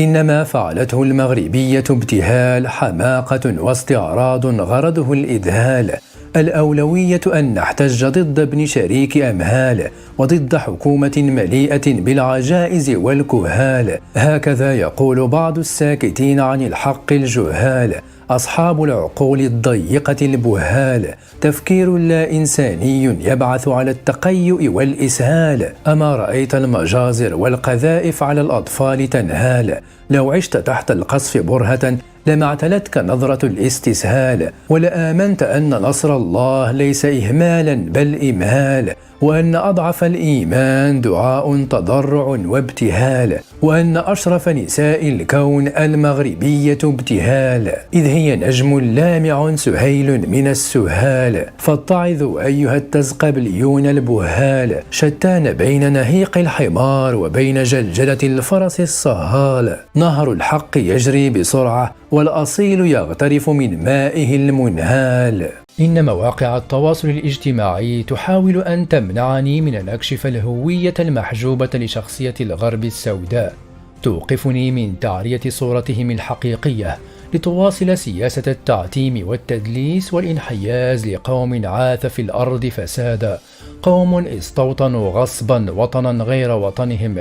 إنما فعلته المغربية ابتهال، حماقة واستعراض غرضه الإذهال. الأولوية أن نحتج ضد ابن شريك أمهال، وضد حكومة مليئة بالعجائز والكهال. هكذا يقول بعض الساكتين عن الحق الجهال، أصحاب العقول الضيقة البهال. تفكير لا إنساني يبعث على التقيؤ والإسهال. أما رأيت المجازر والقذائف على الأطفال تنهال؟ لو عشت تحت القصف برهة لما اعتلتك نظرة الاستسهال، ولآمنت أن نصر الله ليس إهمالا بل إمهال، وأن أضعف الإيمان دعاء تضرع وابتهال، وأن أشرف نساء الكون المغربية ابتهال، إذ هي نجم لامع سهيل من السهال. فاتعظوا أيها التزقبليون البهال، شتان بين نهيق الحمار وبين جلجلة الفرس الصهال. نهر الحق يجري بسرعة، والأصيل يغترف من مائه المنهال. إن مواقع التواصل الاجتماعي تحاول أن تمنعني من أن أكشف الهوية المحجوبة لشخصية الغرب السوداء، توقفني من تعرية صورتهم الحقيقية، لتواصل سياسة التعتيم والتدليس والانحياز لقوم عاث في الأرض فسادا، قوم استوطنوا غصبا وطنا غير وطنهم.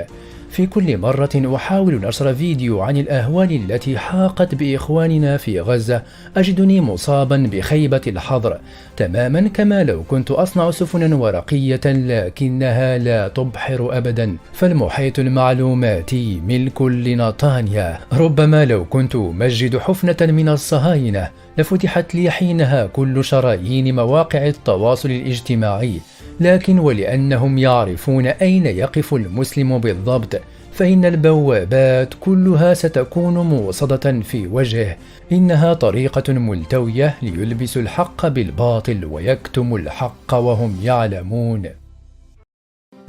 في كل مرة أحاول نشر فيديو عن الأهوال التي حاقت بإخواننا في غزة أجدني مصابا بخيبة الحظر، تماما كما لو كنت أصنع سفنا ورقية لكنها لا تبحر أبدا، فالمحيط المعلوماتي ملك لنتانيا. ربما لو كنت أمجد حفنة من الصهاينة لفتحت لي حينها كل شرايين مواقع التواصل الاجتماعي، لكن ولأنهم يعرفون أين يقف المسلم بالضبط، فإن البوابات كلها ستكون موصدة في وجهه. إنها طريقة ملتوية ليلبسوا الحق بالباطل ويكتموا الحق وهم يعلمون.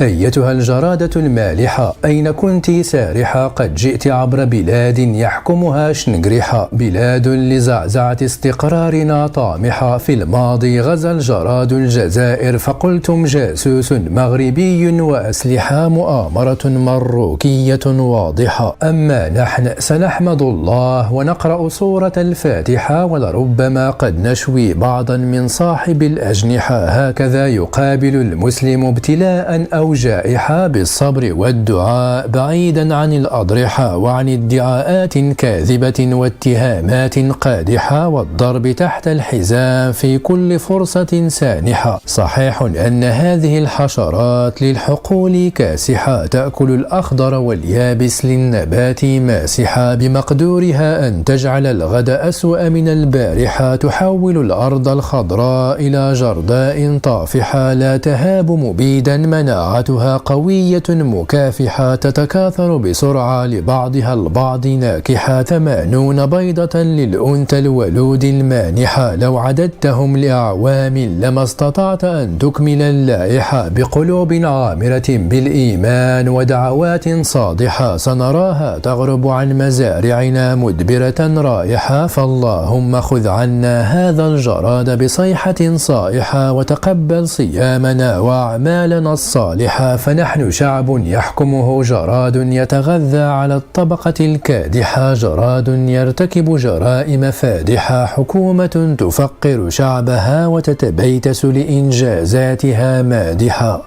أيتها الجرادة المالحة، أين كنت سارحة؟ قد جئت عبر بلاد يحكمها شنقرحة، بلاد لزعزعة استقرارنا طامحة. في الماضي غزا الجراد الجزائر، فقلتم جاسوس مغربي وأسلحة، مؤامرة مروكية واضحة. أما نحن سنحمد الله ونقرأ سورة الفاتحة، ولربما قد نشوي بعضا من صاحب الأجنحة. هكذا يقابل المسلم ابتلاء أو جائحة بالصبر والدعاء، بعيدا عن الأضرحة وعن ادعاءات كاذبة واتهامات قادحة، والضرب تحت الحزام في كل فرصة سانحة. صحيح أن هذه الحشرات للحقول كاسحة، تأكل الأخضر واليابس للنبات ماسحة، بمقدورها أن تجعل الغد أسوأ من البارحة، تحول الأرض الخضراء إلى جرداء طافحة، لا تهاب مبيدا مناعتها قوية مكافحة، تتكاثر بسرعة لبعضها البعض ناكحة، 80 بيضة للأنثى الولود المانحة. لو عددتهم لأعوام لما استطعت أن تكمل اللائحة، بقلوب عامرة بالإيمان ودعوات صادحة، سنراها تغرب عن مزارعنا مدبرة رائحة. فاللهم خذ عنا هذا الجراد بصيحة صائحة، وتقبل صيامنا وأعمالنا الصالحة، فنحن شعب يحكمه جراد يتغذى على الطبقة الكادحة، جراد يرتكب جرائم فادحة، حكومة تفقر شعبها وتتبيتس لإنجازاتها مادحة.